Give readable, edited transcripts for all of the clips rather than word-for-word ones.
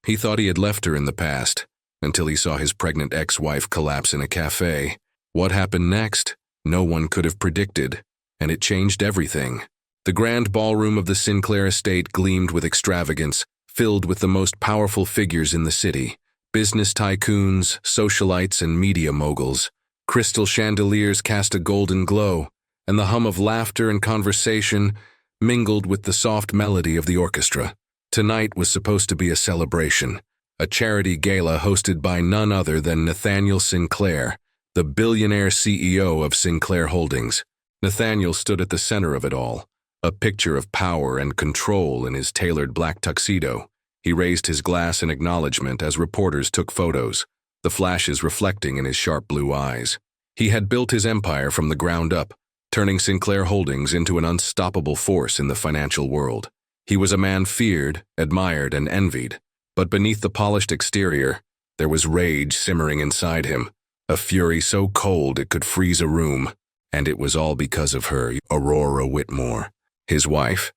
He thought he had left her in the past, until he saw his pregnant ex-wife collapse in a cafe. What happened next? No one could have predicted, and it changed everything. The grand ballroom of the Sinclair estate gleamed with extravagance, filled with the most powerful figures in the city: business tycoons, socialites, and media moguls. Crystal chandeliers cast a golden glow, and the hum of laughter and conversation mingled with the soft melody of the orchestra. Tonight was supposed to be a celebration, a charity gala hosted by none other than Nathaniel Sinclair, the billionaire CEO of Sinclair Holdings. Nathaniel stood at the center of it all, a picture of power and control in his tailored black tuxedo. He raised his glass in acknowledgement as reporters took photos, the flashes reflecting in his sharp blue eyes. He had built his empire from the ground up, turning Sinclair Holdings into an unstoppable force in the financial world. He was a man feared, admired, and envied, but beneath the polished exterior, there was rage simmering inside him, a fury so cold it could freeze a room. And it was all because of her, Aurora Whitmore, his wife,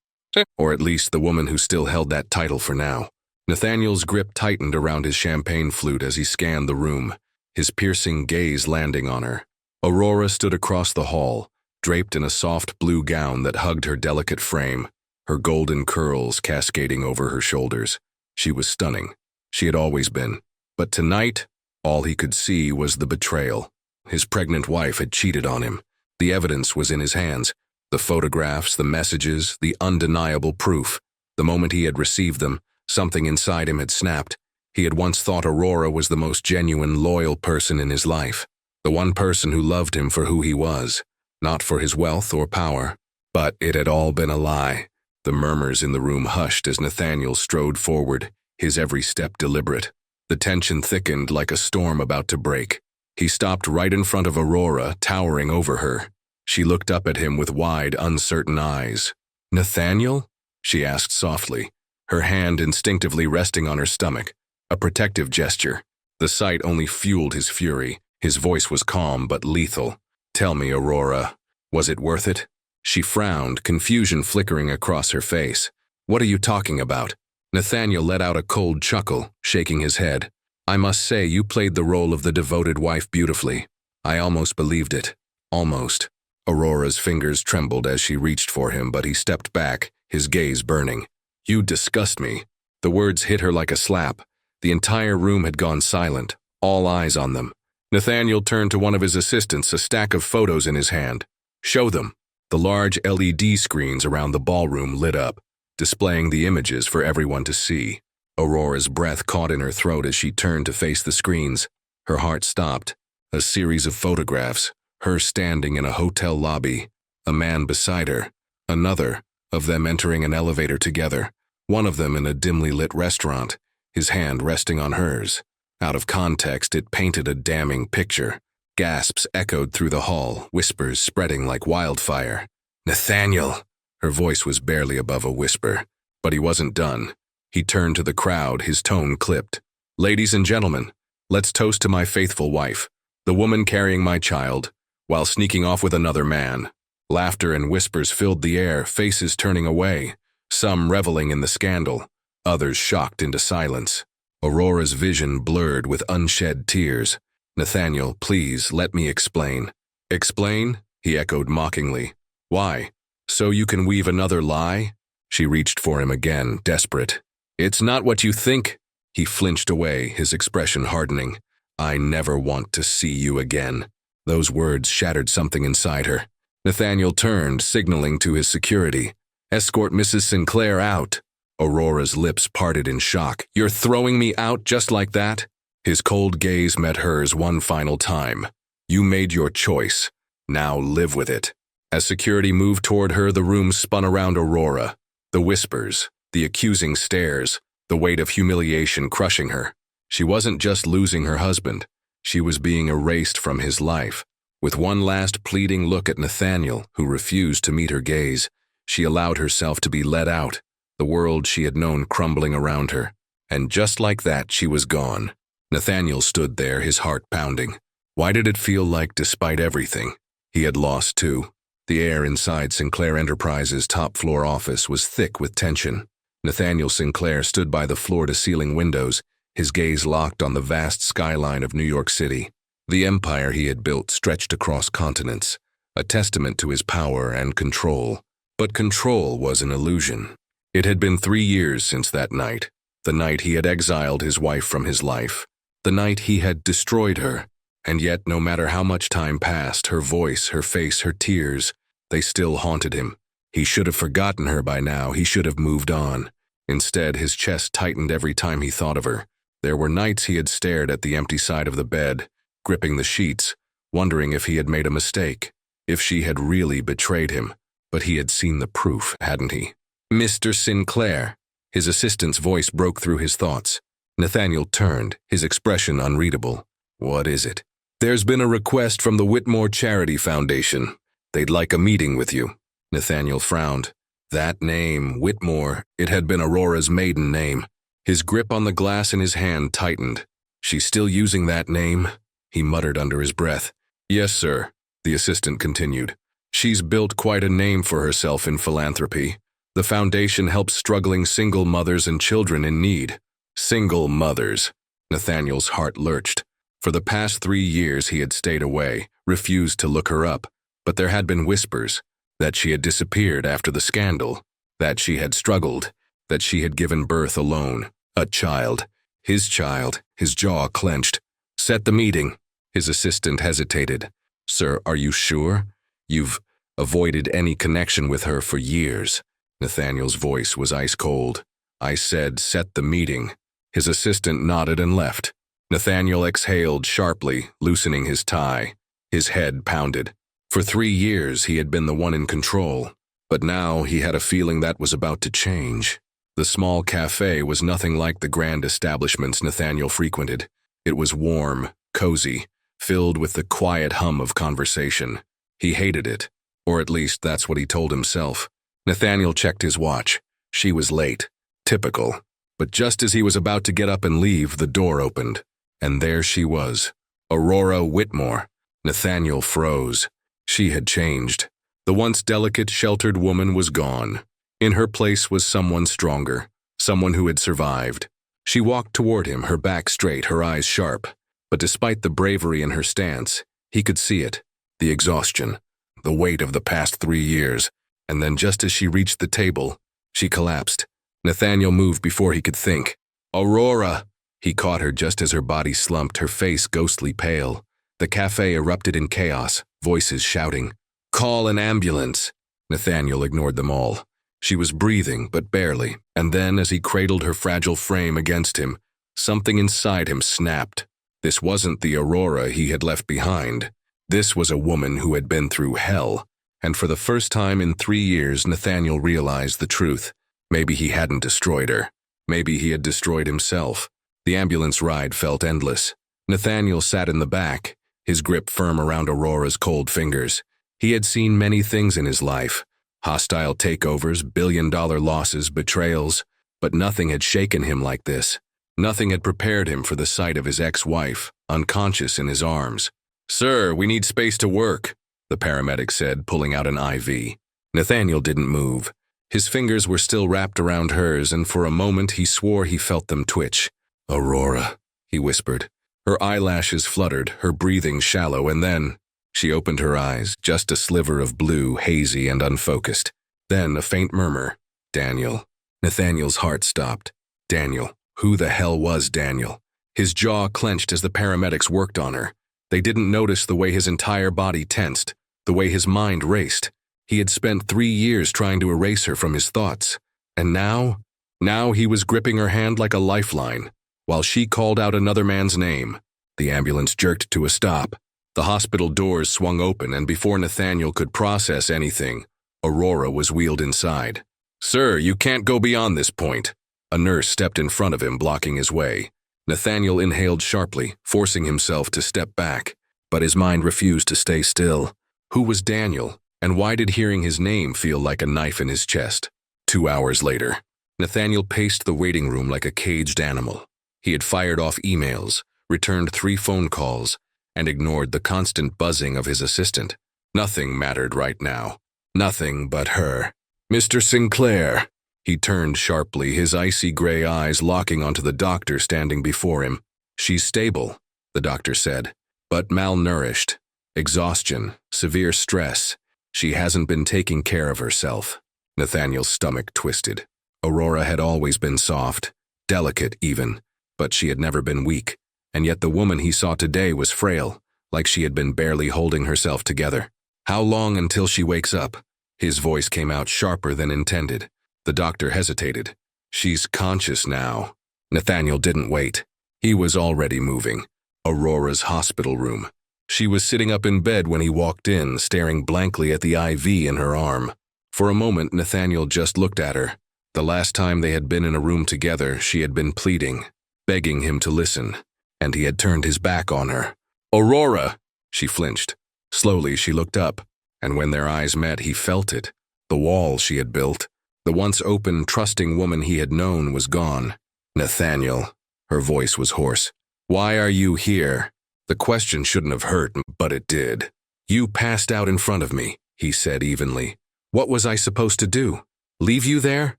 or at least the woman who still held that title for now. Nathaniel's grip tightened around his champagne flute as he scanned the room, his piercing gaze landing on her. Aurora stood across the hall, draped in a soft blue gown that hugged her delicate frame, her golden curls cascading over her shoulders. She was stunning. She had always been. But tonight, all he could see was the betrayal. His pregnant wife had cheated on him. The evidence was in his hands. The photographs, the messages, the undeniable proof. The moment he had received them, something inside him had snapped. He had once thought Aurora was the most genuine, loyal person in his life. The one person who loved him for who he was, not for his wealth or power. But it had all been a lie. The murmurs in the room hushed as Nathaniel strode forward, his every step deliberate. The tension thickened like a storm about to break. He stopped right in front of Aurora, towering over her. She looked up at him with wide, uncertain eyes. "Nathaniel?" she asked softly, her hand instinctively resting on her stomach, a protective gesture. The sight only fueled his fury. His voice was calm but lethal. "Tell me, Aurora, was it worth it?" She frowned, confusion flickering across her face. "What are you talking about?" Nathaniel let out a cold chuckle, shaking his head. "I must say you played the role of the devoted wife beautifully. I almost believed it. Almost." Aurora's fingers trembled as she reached for him, but he stepped back, his gaze burning. "You disgust me." The words hit her like a slap. The entire room had gone silent, all eyes on them. Nathaniel turned to one of his assistants, a stack of photos in his hand. "Show them." The large LED screens around the ballroom lit up, displaying the images for everyone to see. Aurora's breath caught in her throat as she turned to face the screens. Her heart stopped. A series of photographs, her standing in a hotel lobby, a man beside her, another of them entering an elevator together, one of them in a dimly lit restaurant, his hand resting on hers. Out of context, it painted a damning picture. Gasps echoed through the hall, whispers spreading like wildfire. "Nathaniel!" Her voice was barely above a whisper, but he wasn't done. He turned to the crowd, his tone clipped. "Ladies and gentlemen, let's toast to my faithful wife, the woman carrying my child, while sneaking off with another man." Laughter and whispers filled the air, faces turning away, some reveling in the scandal, others shocked into silence. Aurora's vision blurred with unshed tears. "Nathaniel, please, let me explain." "Explain?" he echoed mockingly. "Why? So you can weave another lie?" She reached for him again, desperate. "It's not what you think." He flinched away, his expression hardening. "I never want to see you again." Those words shattered something inside her. Nathaniel turned, signaling to his security. "Escort Mrs. Sinclair out." Aurora's lips parted in shock. "You're throwing me out just like that?" His cold gaze met hers one final time. "You made your choice. Now live with it." As security moved toward her, the room spun around Aurora. The whispers, the accusing stares, the weight of humiliation crushing her. She wasn't just losing her husband. She was being erased from his life. With one last pleading look at Nathaniel, who refused to meet her gaze, she allowed herself to be let out, the world she had known crumbling around her. And just like that, she was gone. Nathaniel stood there, his heart pounding. Why did it feel like, despite everything, he had lost too? The air inside Sinclair Enterprises' top-floor office was thick with tension. Nathaniel Sinclair stood by the floor-to-ceiling windows, his gaze locked on the vast skyline of New York City. The empire he had built stretched across continents, a testament to his power and control. But control was an illusion. It had been 3 years since that night, the night he had exiled his wife from his life, the night he had destroyed her. And yet, no matter how much time passed, her voice, her face, her tears, they still haunted him. He should have forgotten her by now. He should have moved on. Instead, his chest tightened every time he thought of her. There were nights he had stared at the empty side of the bed, gripping the sheets, wondering if he had made a mistake, if she had really betrayed him. But he had seen the proof, hadn't he? "Mr. Sinclair." His assistant's voice broke through his thoughts. Nathaniel turned, his expression unreadable. "What is it?" "There's been a request from the Whitmore Charity Foundation. They'd like a meeting with you." Nathaniel frowned. That name, Whitmore, it had been Aurora's maiden name. His grip on the glass in his hand tightened. "She's still using that name?" he muttered under his breath. "Yes, sir," the assistant continued. "She's built quite a name for herself in philanthropy. The foundation helps struggling single mothers and children in need." Single mothers. Nathaniel's heart lurched. For the past 3 years he had stayed away, refused to look her up, but there had been whispers that she had disappeared after the scandal, that she had struggled, that she had given birth alone. A child. His jaw clenched. "Set the meeting." His assistant hesitated. "Sir, are you sure? You've avoided any connection with her for years." Nathaniel's voice was ice cold. "I said set the meeting." His assistant nodded and left. Nathaniel exhaled sharply, loosening his tie. His head pounded. For 3 years he had been the one in control, but now he had a feeling that was about to change. The small cafe was nothing like the grand establishments Nathaniel frequented. It was warm, cozy, filled with the quiet hum of conversation. He hated it, or at least that's what he told himself. Nathaniel checked his watch. She was late. Typical. But just as he was about to get up and leave, the door opened. And there she was, Aurora Whitmore. Nathaniel froze. She had changed. The once delicate, sheltered woman was gone. In her place was someone stronger, someone who had survived. She walked toward him, her back straight, her eyes sharp. But despite the bravery in her stance, he could see it, the exhaustion, the weight of the past 3 years. And then just as she reached the table, she collapsed. Nathaniel moved before he could think. "Aurora!" He caught her just as her body slumped, her face ghostly pale. The cafe erupted in chaos, voices shouting, "Call an ambulance!" Nathaniel ignored them all. She was breathing, but barely, and then as he cradled her fragile frame against him, something inside him snapped. This wasn't the Aurora he had left behind. This was a woman who had been through hell, and for the first time in 3 years Nathaniel realized the truth. Maybe he hadn't destroyed her. Maybe he had destroyed himself. The ambulance ride felt endless. Nathaniel sat in the back, his grip firm around Aurora's cold fingers. He had seen many things in his life. Hostile takeovers, billion-dollar losses, betrayals. But nothing had shaken him like this. Nothing had prepared him for the sight of his ex-wife, unconscious in his arms. "Sir, we need space to work," the paramedic said, pulling out an IV. Nathaniel didn't move. His fingers were still wrapped around hers, and for a moment he swore he felt them twitch. "Aurora," he whispered. Her eyelashes fluttered, her breathing shallow, and then she opened her eyes, just a sliver of blue, hazy and unfocused. Then a faint murmur. "Daniel." Nathaniel's heart stopped. Daniel. Who the hell was Daniel? His jaw clenched as the paramedics worked on her. They didn't notice the way his entire body tensed, the way his mind raced. He had spent 3 years trying to erase her from his thoughts. And now he was gripping her hand like a lifeline, while she called out another man's name. The ambulance jerked to a stop. The hospital doors swung open, and before Nathaniel could process anything, Aurora was wheeled inside. "Sir, you can't go beyond this point." A nurse stepped in front of him, blocking his way. Nathaniel inhaled sharply, forcing himself to step back, but his mind refused to stay still. Who was Daniel, and why did hearing his name feel like a knife in his chest? 2 hours later, Nathaniel paced the waiting room like a caged animal. He had fired off emails, returned 3 phone calls, and ignored the constant buzzing of his assistant. Nothing mattered right now. Nothing but her. "Mr. Sinclair." He turned sharply, his icy gray eyes locking onto the doctor standing before him. "She's stable," the doctor said, "but malnourished. Exhaustion, severe stress. She hasn't been taking care of herself." Nathaniel's stomach twisted. Aurora had always been soft, delicate even, but she had never been weak, and yet the woman he saw today was frail, like she had been barely holding herself together. "How long until she wakes up?" His voice came out sharper than intended. The doctor hesitated. "She's conscious now." Nathaniel didn't wait. He was already moving. Aurora's hospital room. She was sitting up in bed when he walked in, staring blankly at the IV in her arm. For a moment, Nathaniel just looked at her. The last time they had been in a room together, she had been pleading, begging him to listen, and he had turned his back on her. "Aurora!" She flinched. Slowly, she looked up, and when their eyes met, he felt it. The wall she had built, the once open, trusting woman he had known, was gone. "Nathaniel," her voice was hoarse. "Why are you here?" The question shouldn't have hurt, but it did. "You passed out in front of me," he said evenly. "What was I supposed to do? Leave you there?"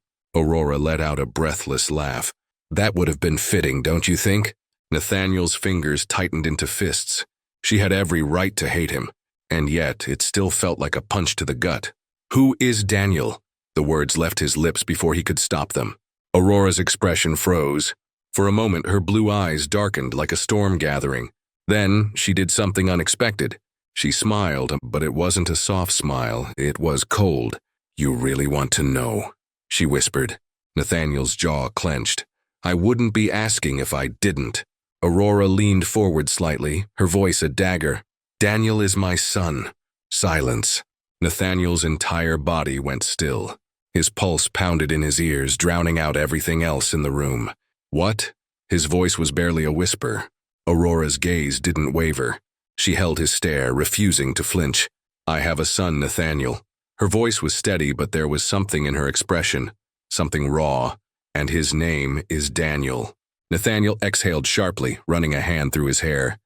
Aurora let out a breathless laugh. "That would have been fitting, don't you think?" Nathaniel's fingers tightened into fists. She had every right to hate him, and yet it still felt like a punch to the gut. "Who is Daniel?" The words left his lips before he could stop them. Aurora's expression froze. For a moment, her blue eyes darkened like a storm gathering. Then she did something unexpected. She smiled, but it wasn't a soft smile. It was cold. "You really want to know?" she whispered. Nathaniel's jaw clenched. "I wouldn't be asking if I didn't." Aurora leaned forward slightly, her voice a dagger. "Daniel is my son." Silence. Nathaniel's entire body went still. His pulse pounded in his ears, drowning out everything else in the room. "What?" His voice was barely a whisper. Aurora's gaze didn't waver. She held his stare, refusing to flinch. "I have a son, Nathaniel." Her voice was steady, but there was something in her expression, something raw, and his name is Daniel. Nathaniel exhaled sharply, running a hand through his hair.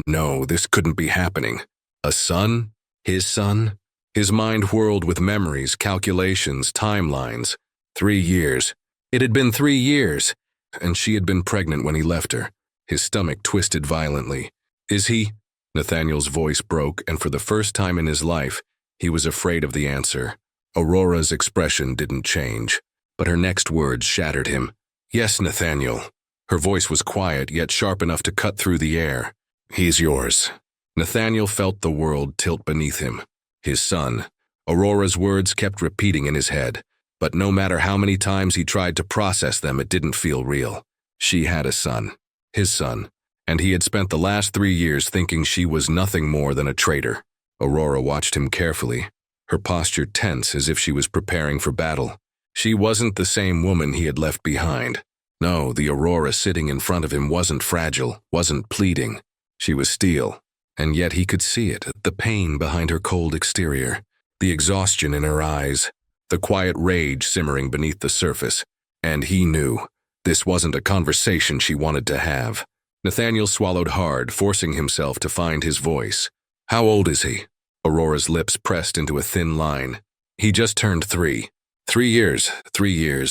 No, this couldn't be happening. A son? His son? His mind whirled with memories, calculations, timelines. 3 years. It had been 3 years, and she had been pregnant when he left her. His stomach twisted violently. "Is he?" Nathaniel's voice broke, and for the first time in his life, he was afraid of the answer. Aurora's expression didn't change, but her next words shattered him. "Yes, Nathaniel." Her voice was quiet, yet sharp enough to cut through the air. "He's yours." Nathaniel felt the world tilt beneath him. His son. Aurora's words kept repeating in his head, but no matter how many times he tried to process them, it didn't feel real. She had a son. His son, and he had spent the last 3 years thinking she was nothing more than a traitor. Aurora watched him carefully, her posture tense as if she was preparing for battle. She wasn't the same woman he had left behind. No, the Aurora sitting in front of him wasn't fragile, wasn't pleading. She was steel, and yet he could see it, the pain behind her cold exterior, the exhaustion in her eyes, the quiet rage simmering beneath the surface. And he knew. This wasn't a conversation she wanted to have. Nathaniel swallowed hard, forcing himself to find his voice. "How old is he?" Aurora's lips pressed into a thin line. "He just turned 3. 3 years,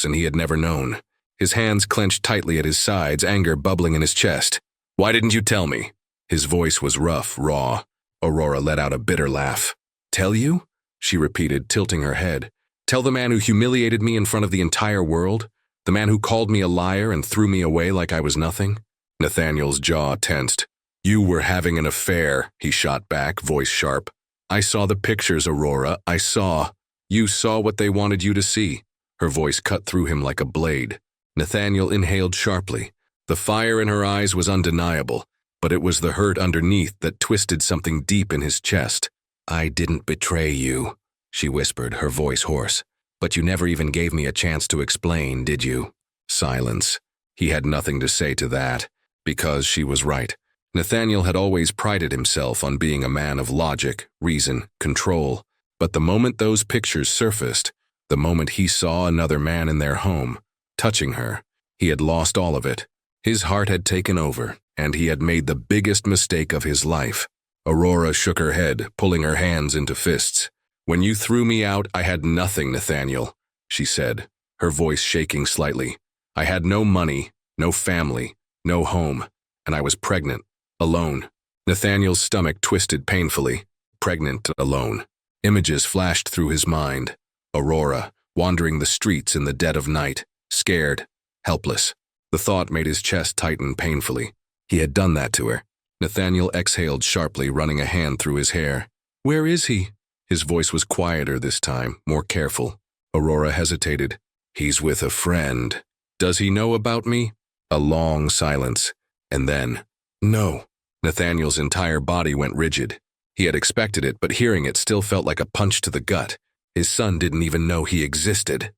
and he had never known." His hands clenched tightly at his sides, anger bubbling in his chest. "Why didn't you tell me?" His voice was rough, raw. Aurora let out a bitter laugh. "Tell you?" she repeated, tilting her head. "Tell the man who humiliated me in front of the entire world? The man who called me a liar and threw me away like I was nothing?" Nathaniel's jaw tensed. "You were having an affair," he shot back, voice sharp. "I saw the pictures, Aurora. I saw. You saw what they wanted you to see." Her voice cut through him like a blade. Nathaniel inhaled sharply. The fire in her eyes was undeniable, but it was the hurt underneath that twisted something deep in his chest. "I didn't betray you," she whispered, her voice hoarse. "But you never even gave me a chance to explain, did you?" Silence. He had nothing to say to that, because she was right. Nathaniel had always prided himself on being a man of logic, reason, control. But the moment those pictures surfaced, the moment he saw another man in their home, touching her, he had lost all of it. His heart had taken over, and he had made the biggest mistake of his life. Aurora shook her head, pulling her hands into fists. "When you threw me out, I had nothing, Nathaniel," she said. her voice shaking slightly. I had no money, no family, no home, and I was pregnant, alone. Nathaniel's stomach twisted painfully. Pregnant, alone. Images flashed through his mind. Aurora, wandering the streets in the dead of night, scared, helpless. The thought made his chest tighten painfully. He had done that to her. Nathaniel exhaled sharply, running a hand through his hair. Where is he? His voice was quieter this time, more careful. Aurora hesitated. He's with a friend. Does he know about me? A long silence. And then, no. Nathaniel's entire body went rigid. He had expected it, but hearing it still felt like a punch to the gut. His son didn't even know he existed.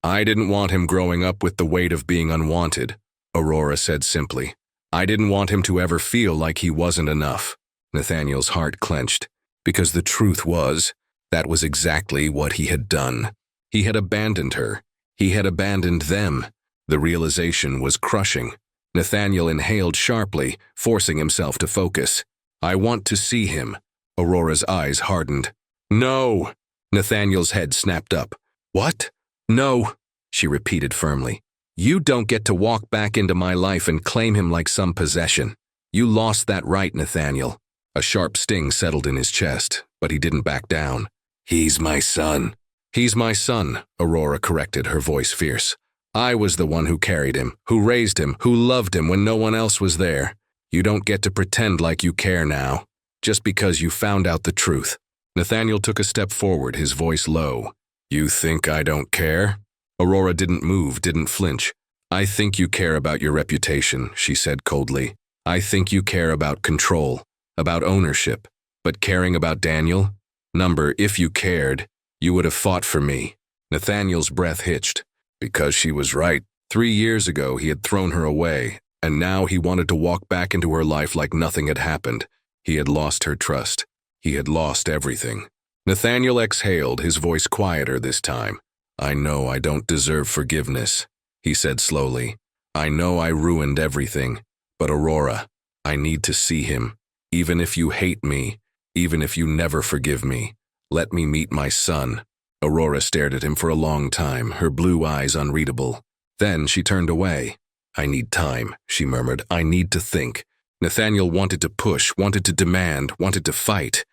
I didn't want him growing up with the weight of being unwanted, Aurora said simply. I didn't want him to ever feel like he wasn't enough. Nathaniel's heart clenched, because the truth was, that was exactly what he had done. He had abandoned her. He had abandoned them. The realization was crushing. Nathaniel inhaled sharply, forcing himself to focus. I want to see him. Aurora's eyes hardened. No! Nathaniel's head snapped up. What? No, she repeated firmly. You don't get to walk back into my life and claim him like some possession. You lost that right, Nathaniel. A sharp sting settled in his chest, but he didn't back down. He's my son. He's my son, Aurora corrected, her voice fierce. I was the one who carried him, who raised him, who loved him when no one else was there. You don't get to pretend like you care now, just because you found out the truth. Nathaniel took a step forward, his voice low. You think I don't care? Aurora didn't move, didn't flinch. I think you care about your reputation, she said coldly. I think you care about control, about ownership. But caring about Daniel? Number, if you cared, you would have fought for me. Nathaniel's breath hitched. Because she was right. 3 years ago, he had thrown her away, and now he wanted to walk back into her life like nothing had happened. He had lost her trust. He had lost everything. Nathaniel exhaled, his voice quieter this time. I know I don't deserve forgiveness, he said slowly. I know I ruined everything, but Aurora, I need to see him. Even if you hate me, even if you never forgive me, let me meet my son. Aurora stared at him for a long time, her blue eyes unreadable. Then she turned away. I need time, she murmured. I need to think. Nathaniel wanted to push, wanted to demand, wanted to fight.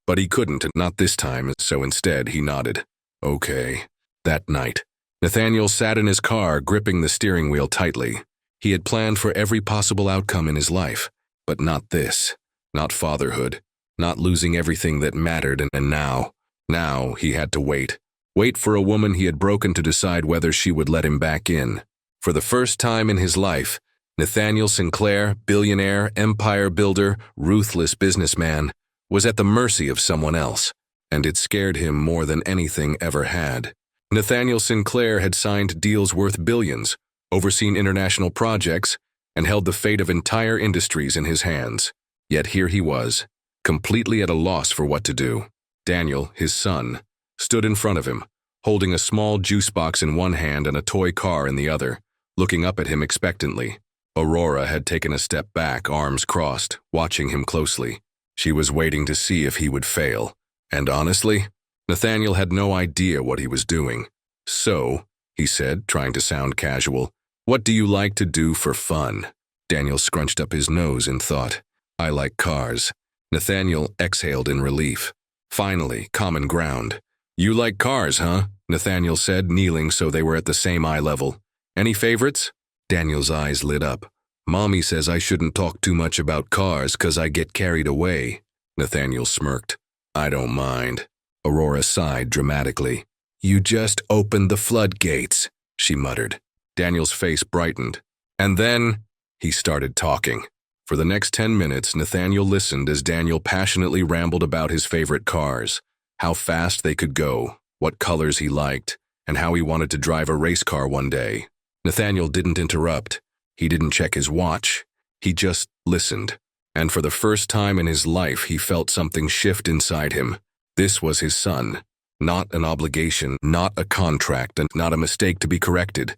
But he couldn't, not this time, so instead he nodded. Okay. That night, Nathaniel sat in his car, gripping the steering wheel tightly. He had planned for every possible outcome in his life, but not this. Not fatherhood. Not losing everything that mattered, and now he had to wait. Wait for a woman he had broken to decide whether she would let him back in. For the first time in his life, Nathaniel Sinclair, billionaire, empire builder, ruthless businessman, was at the mercy of someone else, and it scared him more than anything ever had. Nathaniel Sinclair had signed deals worth billions, overseen international projects, and held the fate of entire industries in his hands. Yet here he was, completely at a loss for what to do. Daniel, his son, stood in front of him, holding a small juice box in one hand and a toy car in the other, looking up at him expectantly. Aurora had taken a step back, arms crossed, watching him closely. She was waiting to see if he would fail. And honestly, Nathaniel had no idea what he was doing. So, he said, trying to sound casual, what do you like to do for fun? Daniel scrunched up his nose in thought. I like cars. Nathaniel exhaled in relief. Finally, common ground. You like cars, huh? Nathaniel said, kneeling so they were at the same eye level. Any favorites? Daniel's eyes lit up. Mommy says I shouldn't talk too much about cars 'cause I get carried away. Nathaniel smirked. I don't mind. Aurora sighed dramatically. You just opened the floodgates, she muttered. Daniel's face brightened. And then, he started talking. For the next 10 minutes, Nathaniel listened as Daniel passionately rambled about his favorite cars, how fast they could go, what colors he liked, and how he wanted to drive a race car one day. Nathaniel didn't interrupt. He didn't check his watch. He just listened. And for the first time in his life, he felt something shift inside him. This was his son. Not an obligation, not a contract, and not a mistake to be corrected.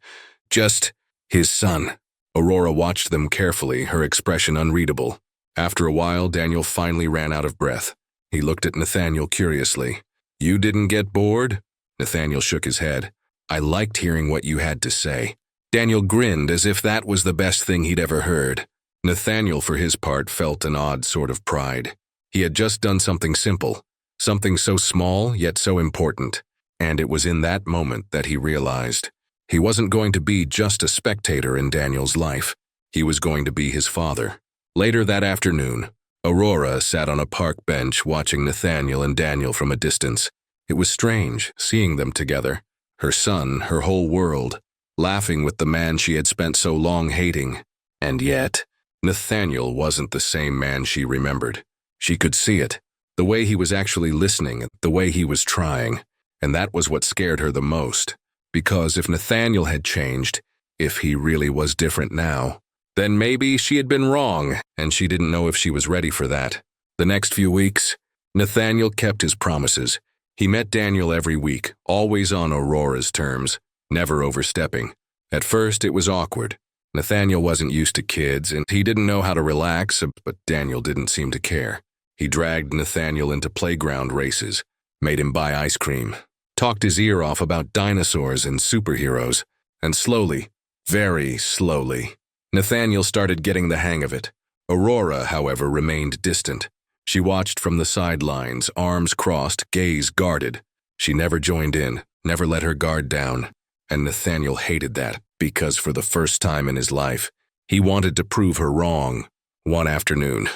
Just his son. Aurora watched them carefully, her expression unreadable. After a while, Daniel finally ran out of breath. He looked at Nathaniel curiously. You didn't get bored? Nathaniel shook his head. I liked hearing what you had to say." Daniel grinned as if that was the best thing he'd ever heard. Nathaniel, for his part, felt an odd sort of pride. He had just done something simple, something so small yet so important, and it was in that moment that he realized he wasn't going to be just a spectator in Daniel's life. He was going to be his father. Later that afternoon, Aurora sat on a park bench watching Nathaniel and Daniel from a distance. It was strange seeing them together, her son, her whole world, laughing with the man she had spent so long hating. And yet, Nathaniel wasn't the same man she remembered. She could see it, the way he was actually listening, the way he was trying, and that was what scared her the most. Because if Nathaniel had changed, if he really was different now, then maybe she had been wrong, and she didn't know if she was ready for that. The next few weeks, Nathaniel kept his promises. He met Daniel every week, always on Aurora's terms, never overstepping. At first, it was awkward. Nathaniel wasn't used to kids, and he didn't know how to relax, but Daniel didn't seem to care. He dragged Nathaniel into playground races, made him buy ice cream, talked his ear off about dinosaurs and superheroes, and slowly, very slowly, Nathaniel started getting the hang of it. Aurora, however, remained distant. She watched from the sidelines, arms crossed, gaze guarded. She never joined in, never let her guard down, and Nathaniel hated that because for the first time in his life, he wanted to prove her wrong. One afternoon,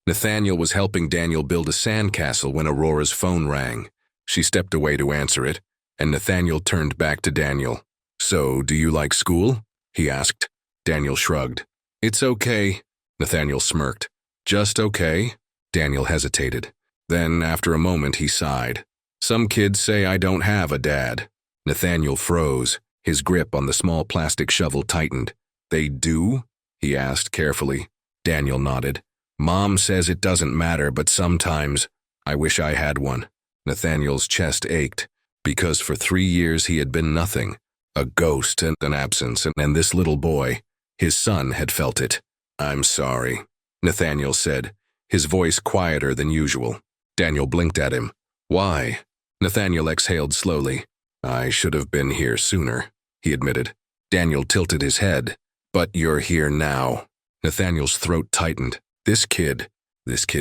Nathaniel was helping Daniel build a sandcastle when Aurora's phone rang. She stepped away to answer it, and Nathaniel turned back to Daniel. "So, do you like school?" he asked. Daniel shrugged. "It's okay," Nathaniel smirked. "Just okay?" Daniel hesitated. Then, after a moment, he sighed. "Some kids say I don't have a dad." Nathaniel froze. His grip on the small plastic shovel tightened. "They do?" he asked carefully. Daniel nodded. "Mom says it doesn't matter, but sometimes I wish I had one." Nathaniel's chest ached, because for 3 years he had been nothing, a ghost and an absence, and this little boy, his son, had felt it. "I'm sorry," Nathaniel said, his voice quieter than usual. Daniel blinked at him. "Why?" Nathaniel exhaled slowly. "I should have been here sooner," he admitted. Daniel tilted his head. "But you're here now." Nathaniel's throat tightened. This kid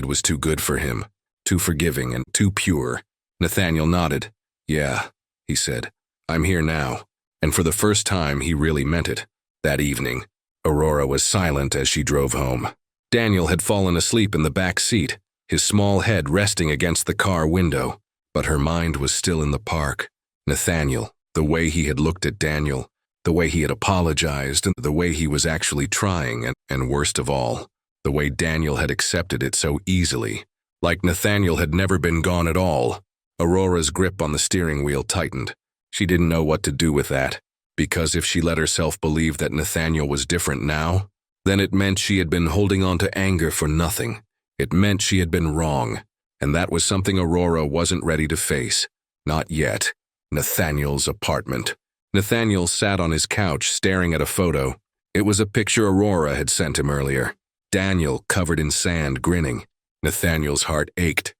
was too good for him, too forgiving and too pure. Nathaniel nodded. "Yeah," he said. "I'm here now." And for the first time, he really meant it. That evening, Aurora was silent as she drove home. Daniel had fallen asleep in the back seat, his small head resting against the car window, but her mind was still in the park. Nathaniel, the way he had looked at Daniel, the way he had apologized, and the way he was actually trying, and worst of all, the way Daniel had accepted it so easily, like Nathaniel had never been gone at all. Aurora's grip on the steering wheel tightened. She didn't know what to do with that, because if she let herself believe that Nathaniel was different now, then it meant she had been holding on to anger for nothing. It meant she had been wrong, and that was something Aurora wasn't ready to face. Not yet. Nathaniel's apartment. Nathaniel sat on his couch staring at a photo. It was a picture Aurora had sent him earlier. Daniel covered in sand, grinning. Nathaniel's heart ached.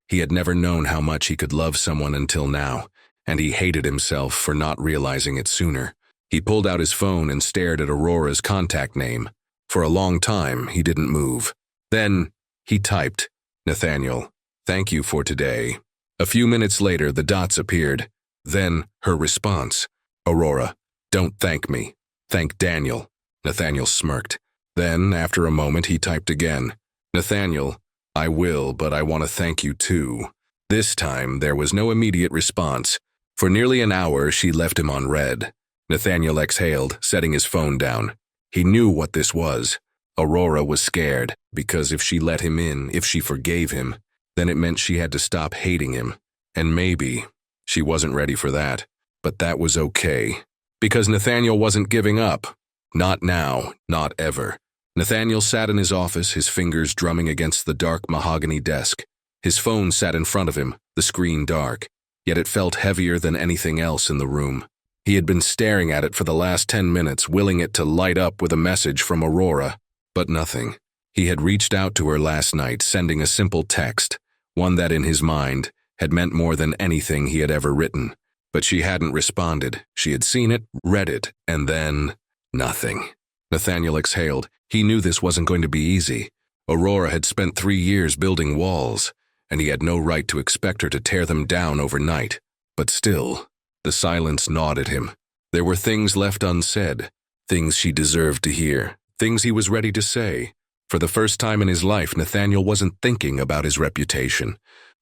He had never known how much he could love someone until now, and he hated himself for not realizing it sooner. He pulled out his phone and stared at Aurora's contact name. For a long time, he didn't move. Then, he typed, "Nathaniel, thank you for today." A few minutes later, the dots appeared. Then, her response, "Aurora, don't thank me. Thank Daniel." Nathaniel smirked. Then, after a moment, he typed again, "Nathaniel, I will, but I want to thank you too." This time, there was no immediate response. For nearly an hour, she left him on red. Nathaniel exhaled, setting his phone down. He knew what this was. Aurora was scared, because if she let him in, if she forgave him, then it meant she had to stop hating him. And maybe she wasn't ready for that. But that was okay, because Nathaniel wasn't giving up. Not now, not ever. Nathaniel sat in his office, his fingers drumming against the dark mahogany desk. His phone sat in front of him, the screen dark, yet it felt heavier than anything else in the room. He had been staring at it for the last 10 minutes, willing it to light up with a message from Aurora, but nothing. He had reached out to her last night, sending a simple text, one that in his mind had meant more than anything he had ever written. but she hadn't responded. She had seen it, read it, and then nothing. Nathaniel exhaled. He knew this wasn't going to be easy. Aurora had spent 3 years building walls, and he had no right to expect her to tear them down overnight. But still, the silence gnawed at him. There were things left unsaid, things she deserved to hear, things he was ready to say. For the first time in his life, Nathaniel wasn't thinking about his reputation,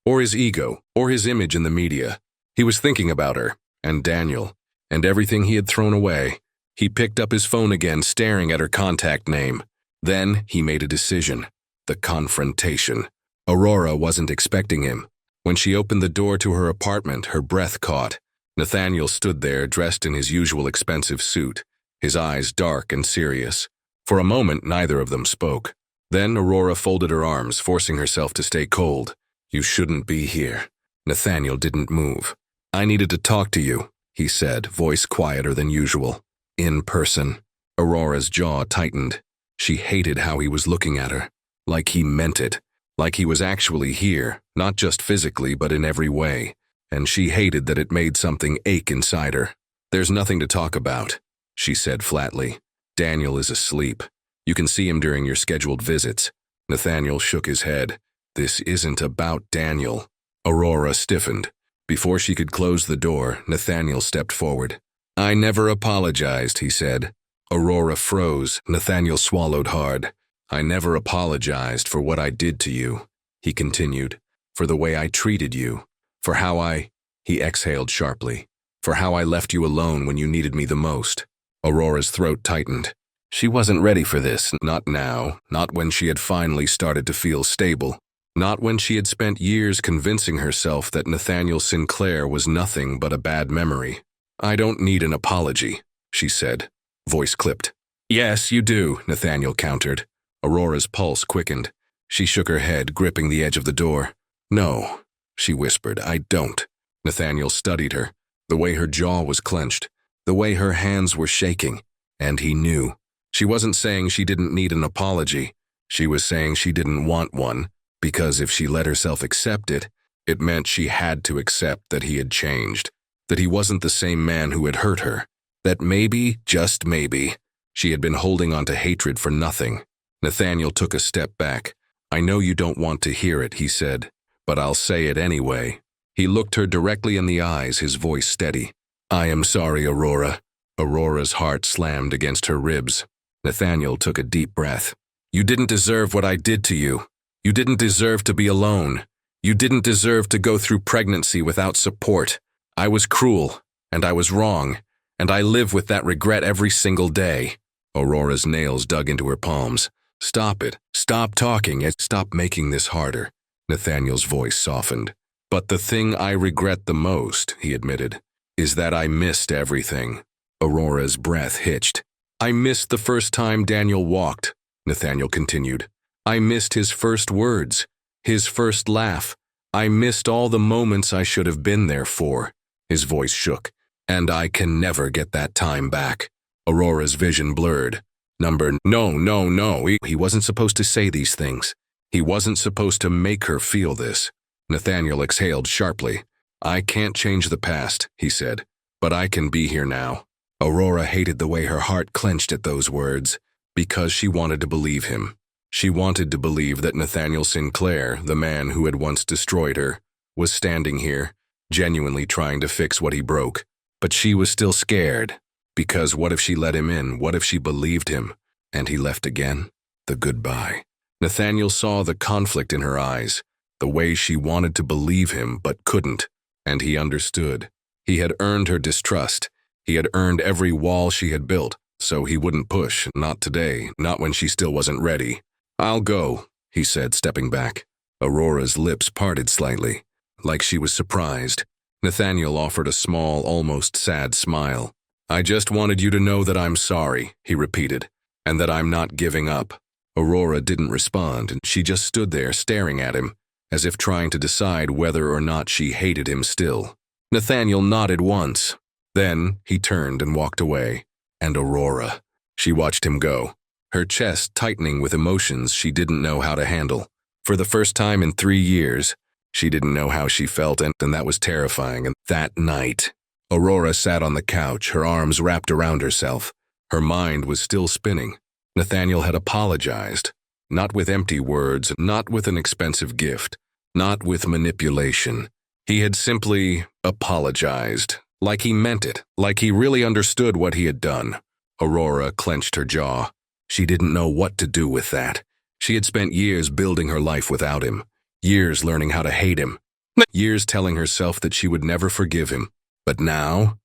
or his ego, or his image in the media. He was thinking about her, and Daniel, and everything he had thrown away. He picked up his phone again, staring at her contact name. Then he made a decision. The confrontation. Aurora wasn't expecting him. When she opened the door to her apartment, her breath caught. Nathaniel stood there, dressed in his usual expensive suit, his eyes dark and serious. For a moment, neither of them spoke. Then Aurora folded her arms, forcing herself to stay cold. "You shouldn't be here." Nathaniel didn't move. "I needed to talk to you," he said, voice quieter than usual. "In person." Aurora's jaw tightened. She hated how he was looking at her. Like he meant it. Like he was actually here, not just physically, but in every way. And she hated that it made something ache inside her. "There's nothing to talk about," she said flatly. "Daniel is asleep. You can see him during your scheduled visits." Nathaniel shook his head. "This isn't about Daniel." Aurora stiffened. Before she could close the door, Nathaniel stepped forward. "I never apologized," he said. Aurora froze. Nathaniel swallowed hard. "I never apologized for what I did to you," he continued. "For the way I treated you. For how he exhaled sharply. "For how I left you alone when you needed me the most." Aurora's throat tightened. She wasn't ready for this, not now, not when she had finally started to feel stable, not when she had spent years convincing herself that Nathaniel Sinclair was nothing but a bad memory. "I don't need an apology," she said, voice clipped. "Yes, you do," Nathaniel countered. Aurora's pulse quickened. She shook her head, gripping the edge of the door. "No," she whispered, "I don't." Nathaniel studied her, the way her jaw was clenched, the way her hands were shaking, and he knew. She wasn't saying she didn't need an apology. She was saying she didn't want one, because if she let herself accept it, it meant she had to accept that he had changed, that he wasn't the same man who had hurt her, that maybe, just maybe, she had been holding on to hatred for nothing. Nathaniel took a step back. "I know you don't want to hear it," he said, "but I'll say it anyway." He looked her directly in the eyes, his voice steady. "I am sorry, Aurora." Aurora's heart slammed against her ribs. Nathaniel took a deep breath. "You didn't deserve what I did to you. You didn't deserve to be alone. You didn't deserve to go through pregnancy without support. I was cruel, and I was wrong, and I live with that regret every single day." Aurora's nails dug into her palms. "Stop it. Stop talking. Stop making this harder." Nathaniel's voice softened. "But the thing I regret the most," he admitted, "is that I missed everything." Aurora's breath hitched. "I missed the first time Daniel walked," Nathaniel continued. "I missed his first words, his first laugh. I missed all the moments I should have been there for." His voice shook. "And I can never get that time back." Aurora's vision blurred. No. He wasn't supposed to say these things. He wasn't supposed to make her feel this. Nathaniel exhaled sharply. "I can't change the past," he said, "but I can be here now." Aurora hated the way her heart clenched at those words, because she wanted to believe him. She wanted to believe that Nathaniel Sinclair, the man who had once destroyed her, was standing here, genuinely trying to fix what he broke. But she was still scared, because what if she let him in? What if she believed him? And he left again? The goodbye. Nathaniel saw the conflict in her eyes, the way she wanted to believe him but couldn't, and he understood. He had earned her distrust. He had earned every wall she had built, so he wouldn't push, not today, not when she still wasn't ready. "I'll go," he said, stepping back. Aurora's lips parted slightly, like she was surprised. Nathaniel offered a small, almost sad smile. "I just wanted you to know that I'm sorry," he repeated, "and that I'm not giving up." Aurora didn't respond, and she just stood there staring at him, as if trying to decide whether or not she hated him still. Nathaniel nodded once. Then he turned and walked away. And Aurora. She watched him go, her chest tightening with emotions she didn't know how to handle. For the first time in 3 years, she didn't know how she felt, and that was terrifying. And that night, Aurora sat on the couch, her arms wrapped around herself. Her mind was still spinning. Nathaniel had apologized. Not with empty words, not with an expensive gift, not with manipulation. He had simply apologized, like he meant it, like he really understood what he had done. Aurora clenched her jaw. She didn't know what to do with that. She had spent years building her life without him, years learning how to hate him, years telling herself that she would never forgive him. But now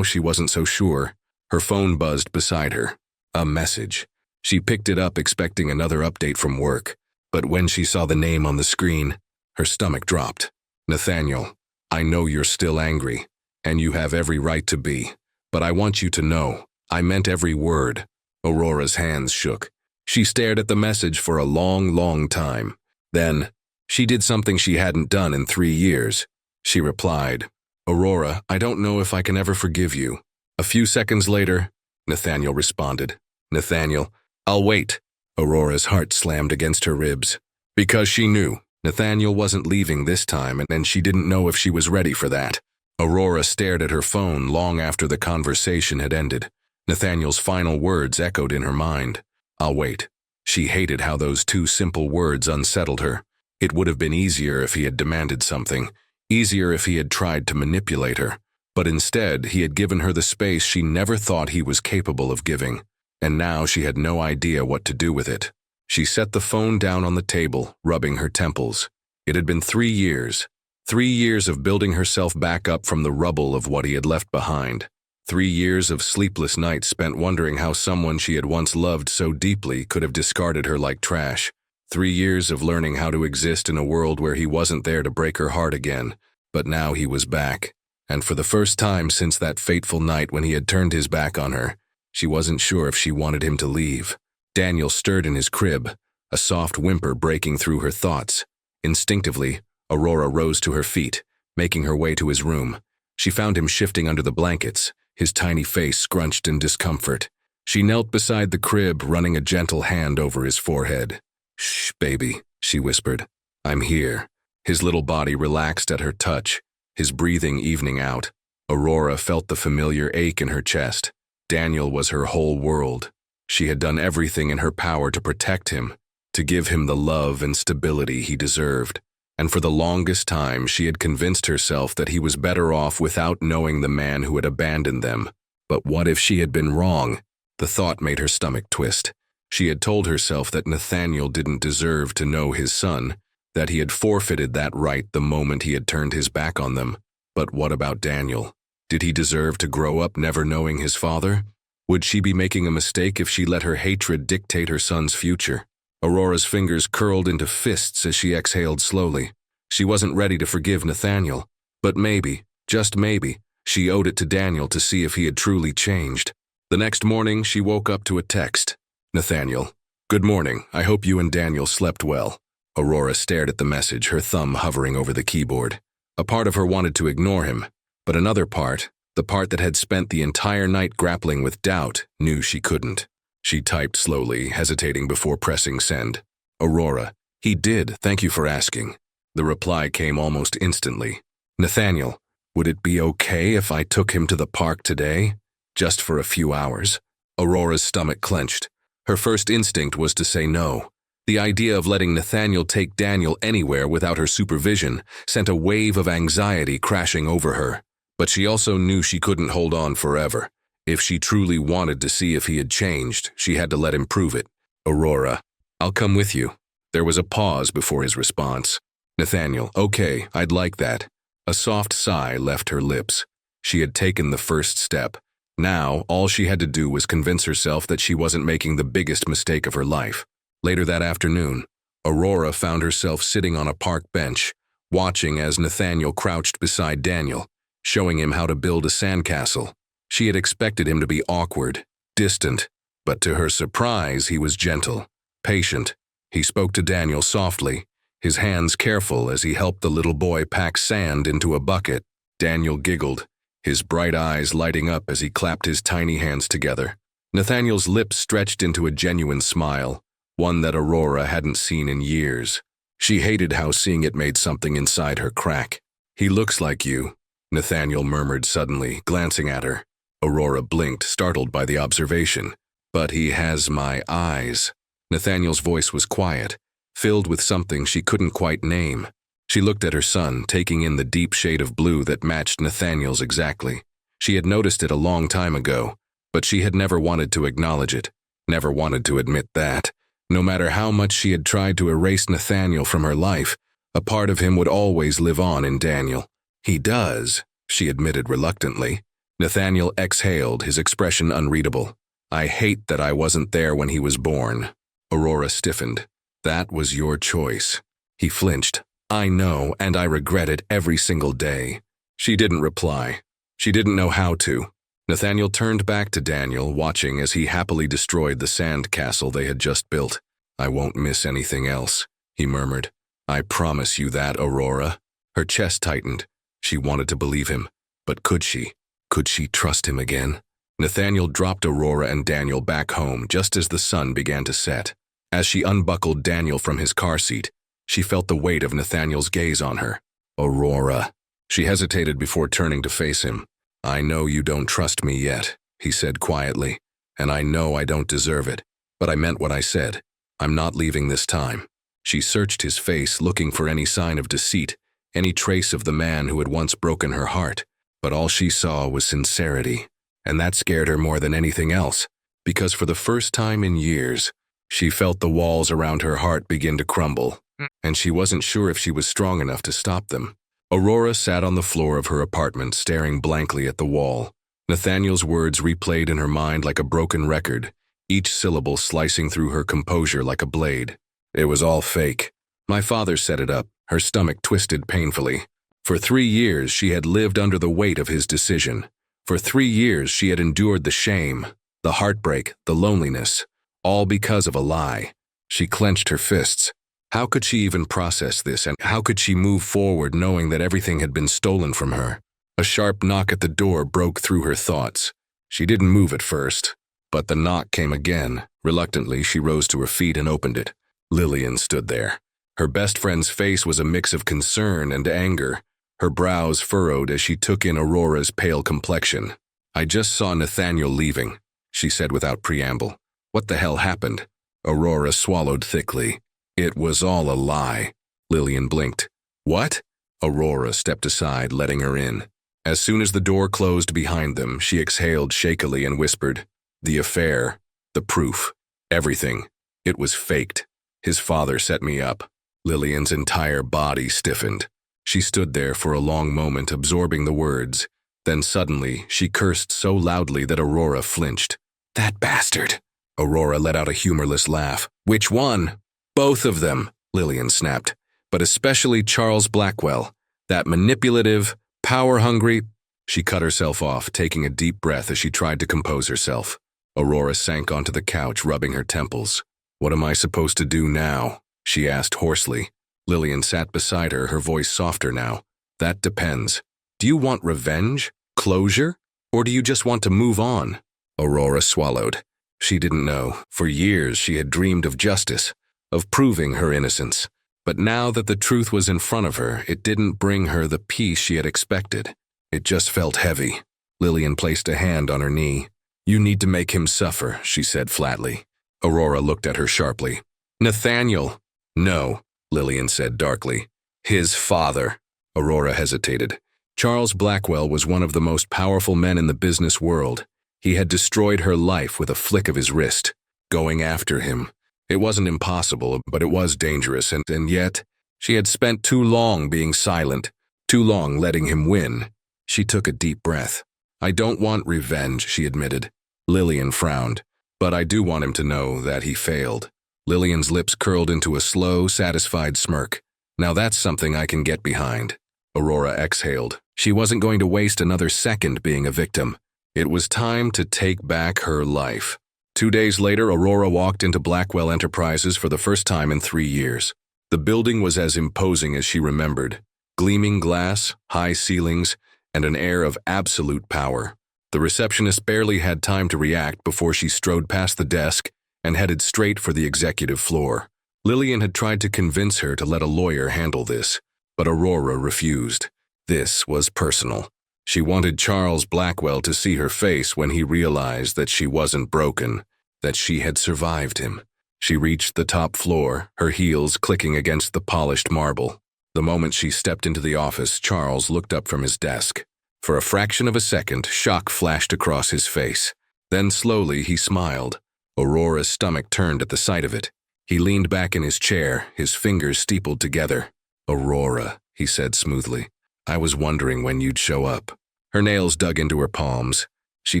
she wasn't so sure. Her phone buzzed beside her. A message. She picked it up expecting another update from work, but when she saw the name on the screen, her stomach dropped. Nathaniel, I know you're still angry, and you have every right to be, but I want you to know, I meant every word. Aurora's hands shook. She stared at the message for a long time. Then, she did something she hadn't done in 3 years. She replied, Aurora, I don't know if I can ever forgive you. A few seconds later, Nathaniel responded. Nathaniel, I'll wait. Aurora's heart slammed against her ribs. Because she knew Nathaniel wasn't leaving this time, and she didn't know if she was ready for that. Aurora stared at her phone long after the conversation had ended. Nathaniel's final words echoed in her mind. I'll wait. She hated how those 2 simple words unsettled her. It would have been easier if he had demanded something, easier if he had tried to manipulate her. But instead, he had given her the space she never thought he was capable of giving. And now she had no idea what to do with it. She set the phone down on the table, rubbing her temples. It had been 3 years. 3 years of building herself back up from the rubble of what he had left behind. 3 years of sleepless nights spent wondering how someone she had once loved so deeply could have discarded her like trash. 3 years of learning how to exist in a world where he wasn't there to break her heart again. But now he was back. And for the first time since that fateful night when he had turned his back on her, she wasn't sure if she wanted him to leave. Daniel stirred in his crib, a soft whimper breaking through her thoughts. Instinctively, Aurora rose to her feet, making her way to his room. She found him shifting under the blankets, his tiny face scrunched in discomfort. She knelt beside the crib, running a gentle hand over his forehead. Shh, baby, she whispered. I'm here. His little body relaxed at her touch, his breathing evening out. Aurora felt the familiar ache in her chest. Daniel was her whole world. She had done everything in her power to protect him, to give him the love and stability he deserved. And for the longest time, she had convinced herself that he was better off without knowing the man who had abandoned them. But what if she had been wrong? The thought made her stomach twist. She had told herself that Nathaniel didn't deserve to know his son, that he had forfeited that right the moment he had turned his back on them. But what about Daniel? Did he deserve to grow up never knowing his father? Would she be making a mistake if she let her hatred dictate her son's future? Aurora's fingers curled into fists as she exhaled slowly. She wasn't ready to forgive Nathaniel, but maybe, just maybe, she owed it to Daniel to see if he had truly changed. The next morning, she woke up to a text. Nathaniel, good morning. I hope you and Daniel slept well. Aurora stared at the message, her thumb hovering over the keyboard. A part of her wanted to ignore him, but another part, the part that had spent the entire night grappling with doubt, knew she couldn't. She typed slowly, hesitating before pressing send. Aurora, he did, thank you for asking. The reply came almost instantly. Nathaniel, would it be okay if I took him to the park today? Just for a few hours? Aurora's stomach clenched. Her first instinct was to say no. The idea of letting Nathaniel take Daniel anywhere without her supervision sent a wave of anxiety crashing over her. But she also knew she couldn't hold on forever. If she truly wanted to see if he had changed, she had to let him prove it. Aurora, I'll come with you. There was a pause before his response. Nathaniel, okay, I'd like that. A soft sigh left her lips. She had taken the first step. Now, all she had to do was convince herself that she wasn't making the biggest mistake of her life. Later that afternoon, Aurora found herself sitting on a park bench, watching as Nathaniel crouched beside Daniel, showing him how to build a sandcastle. She had expected him to be awkward, distant, but to her surprise, he was gentle, patient. He spoke to Daniel softly, his hands careful as he helped the little boy pack sand into a bucket. Daniel giggled, his bright eyes lighting up as he clapped his tiny hands together. Nathaniel's lips stretched into a genuine smile, one that Aurora hadn't seen in years. She hated how seeing it made something inside her crack. He looks like you. Nathaniel murmured suddenly, glancing at her. Aurora blinked, startled by the observation. But he has my eyes. Nathaniel's voice was quiet, filled with something she couldn't quite name. She looked at her son, taking in the deep shade of blue that matched Nathaniel's exactly. She had noticed it a long time ago, but she had never wanted to acknowledge it, never wanted to admit that. No matter how much she had tried to erase Nathaniel from her life, a part of him would always live on in Daniel. He does, she admitted reluctantly. Nathaniel exhaled, his expression unreadable. I hate that I wasn't there when he was born. Aurora stiffened. That was your choice. He flinched. I know, and I regret it every single day. She didn't reply. She didn't know how to. Nathaniel turned back to Daniel, watching as he happily destroyed the sand castle they had just built. I won't miss anything else, he murmured. I promise you that, Aurora. Her chest tightened. She wanted to believe him, but could she? Could she trust him again? Nathaniel dropped Aurora and Daniel back home just as the sun began to set. As she unbuckled Daniel from his car seat, she felt the weight of Nathaniel's gaze on her. Aurora. She hesitated before turning to face him. I know you don't trust me yet, he said quietly, and I know I don't deserve it, but I meant what I said. I'm not leaving this time. She searched his face, looking for any sign of deceit, any trace of the man who had once broken her heart, but all she saw was sincerity, and that scared her more than anything else, because for the first time in years, she felt the walls around her heart begin to crumble, and she wasn't sure if she was strong enough to stop them. Aurora sat on the floor of her apartment, staring blankly at the wall. Nathaniel's words replayed in her mind like a broken record, each syllable slicing through her composure like a blade. It was all fake. My father set it up. Her stomach twisted painfully. For 3 years, she had lived under the weight of his decision. For 3 years, she had endured the shame, the heartbreak, the loneliness, all because of a lie. She clenched her fists. How could she even process this, and how could she move forward knowing that everything had been stolen from her? A sharp knock at the door broke through her thoughts. She didn't move at first, but the knock came again. Reluctantly, she rose to her feet and opened it. Lillian stood there. Her best friend's face was a mix of concern and anger. Her brows furrowed as she took in Aurora's pale complexion. I just saw Nathaniel leaving, she said without preamble. What the hell happened? Aurora swallowed thickly. It was all a lie. Lillian blinked. What? Aurora stepped aside, letting her in. As soon as the door closed behind them, she exhaled shakily and whispered, The affair, the proof, everything. It was faked. His father set me up. Lillian's entire body stiffened. She stood there for a long moment, absorbing the words. Then suddenly, she cursed so loudly that Aurora flinched. That bastard! Aurora let out a humorless laugh. Which one? Both of them, Lillian snapped. But especially Charles Blackwell. That manipulative, power-hungry... She cut herself off, taking a deep breath as she tried to compose herself. Aurora sank onto the couch, rubbing her temples. What am I supposed to do now? She asked hoarsely. Lillian sat beside her, her voice softer now. That depends. Do you want revenge? Closure? Or do you just want to move on? Aurora swallowed. She didn't know. For years she had dreamed of justice, of proving her innocence. But now that the truth was in front of her, it didn't bring her the peace she had expected. It just felt heavy. Lillian placed a hand on her knee. You need to make him suffer, she said flatly. Aurora looked at her sharply. Nathaniel. No, Lillian said darkly. His father. Aurora hesitated. Charles Blackwell was one of the most powerful men in the business world. He had destroyed her life with a flick of his wrist. Going after him. It wasn't impossible, but it was dangerous, and yet, she had spent too long being silent, too long letting him win. She took a deep breath. I don't want revenge, she admitted. Lillian frowned. But I do want him to know that he failed. Lillian's lips curled into a slow, satisfied smirk. Now that's something I can get behind. Aurora exhaled. She wasn't going to waste another second being a victim. It was time to take back her life. 2 days later, Aurora walked into Blackwell Enterprises for the first time in 3 years. The building was as imposing as she remembered. Gleaming glass, high ceilings, and an air of absolute power. The receptionist barely had time to react before she strode past the desk and headed straight for the executive floor. Lillian had tried to convince her to let a lawyer handle this, but Aurora refused. This was personal. She wanted Charles Blackwell to see her face when he realized that she wasn't broken, that she had survived him. She reached the top floor, her heels clicking against the polished marble. The moment she stepped into the office, Charles looked up from his desk. For a fraction of a second, shock flashed across his face. Then slowly he smiled. Aurora's stomach turned at the sight of it. He leaned back in his chair, his fingers steepled together. "Aurora," he said smoothly. "I was wondering when you'd show up." Her nails dug into her palms. She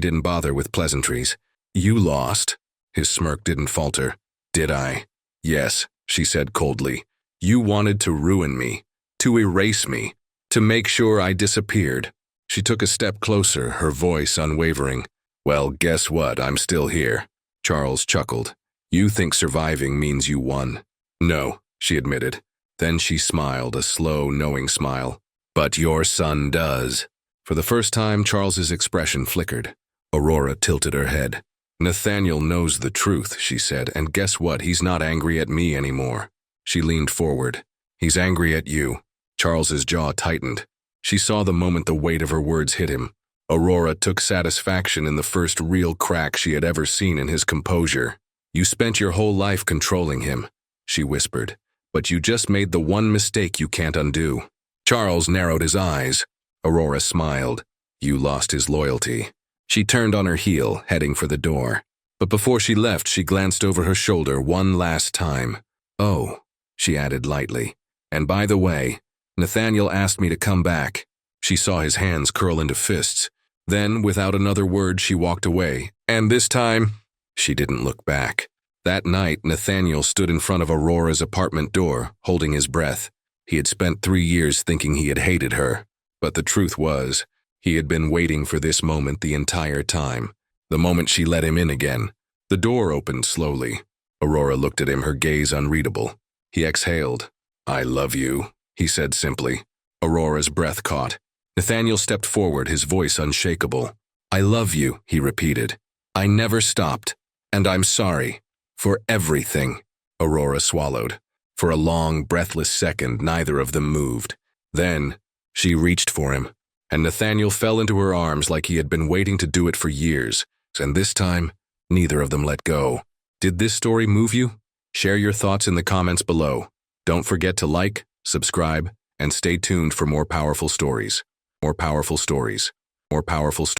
didn't bother with pleasantries. "You lost." His smirk didn't falter. "Did I?" "Yes," she said coldly. "You wanted to ruin me, to erase me, to make sure I disappeared." She took a step closer, her voice unwavering. "Well, guess what? I'm still here." Charles chuckled. "You think surviving means you won?" "No," she admitted. Then she smiled, a slow, knowing smile. "But your son does." For the first time, Charles's expression flickered. Aurora tilted her head. "Nathaniel knows the truth," she said, "and guess what? He's not angry at me anymore." She leaned forward. "He's angry at you." Charles's jaw tightened. She saw the moment the weight of her words hit him. Aurora took satisfaction in the first real crack she had ever seen in his composure. "You spent your whole life controlling him," she whispered. "But you just made the one mistake you can't undo." Charles narrowed his eyes. Aurora smiled. "You lost his loyalty." She turned on her heel, heading for the door. But before she left, she glanced over her shoulder one last time. "Oh," she added lightly. "And by the way, Nathaniel asked me to come back." She saw his hands curl into fists. Then, without another word, she walked away. And this time, she didn't look back. That night, Nathaniel stood in front of Aurora's apartment door, holding his breath. He had spent 3 years thinking he had hated her. But the truth was, he had been waiting for this moment the entire time. The moment she let him in again. The door opened slowly. Aurora looked at him, her gaze unreadable. He exhaled. "I love you," he said simply. Aurora's breath caught. Nathaniel stepped forward, his voice unshakable. "I love you," he repeated. "I never stopped. And I'm sorry. For everything." Aurora swallowed. For a long, breathless second, neither of them moved. Then, she reached for him, and Nathaniel fell into her arms like he had been waiting to do it for years. And this time, neither of them let go. Did this story move you? Share your thoughts in the comments below. Don't forget to like, subscribe, and stay tuned for more powerful stories. More powerful stories. More powerful stories.